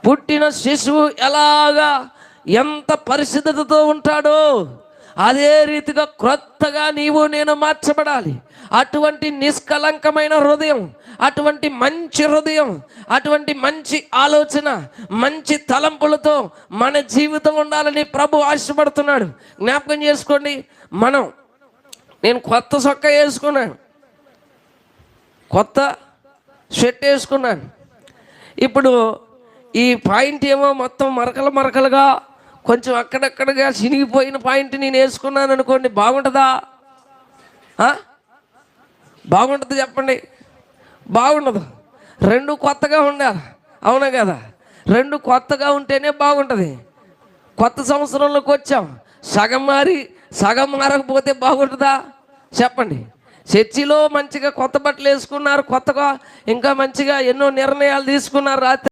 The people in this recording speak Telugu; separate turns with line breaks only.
పుట్టిన శిశువు ఎలాగా ఎంత పరిశుద్ధతతో ఉంటాడో అదే రీతిగా క్రొత్తగా నీవు నేను మార్చబడాలి. అటువంటి నిష్కలంకమైన హృదయం, అటువంటి మంచి హృదయం, అటువంటి మంచి ఆలోచన, మంచి తలంపులతో మన జీవితం ఉండాలని ప్రభు ఆశపడుతున్నాడు. జ్ఞాపకం చేసుకోండి, నేను కొత్త చొక్కా వేసుకున్నాను, కొత్త షర్ట్ వేసుకున్నాను. ఇప్పుడు ఈ పాయింట్ ఏమో మొత్తం మరకలుగా కొంచెం అక్కడక్కడగా చినిగిపోయిన పాయింట్ నేను వేసుకున్నాను అనుకోండి, బాగుంటుందా? బాగుంటుంది చెప్పండి? బాగుండదు. రెండు కొత్తగా ఉండాలి, అవునా కదా? రెండు కొత్తగా ఉంటేనే బాగుంటుంది. కొత్త సంవత్సరంలోకి వచ్చాం, సగం మారకపోతే బాగుంటుందా చెప్పండి? చర్చిలో మంచిగా కొత్త బట్టలు వేసుకున్నారు, కొత్తగా ఇంకా మంచిగా ఎన్నో నిర్ణయాలు తీసుకున్నారు. రాత్రి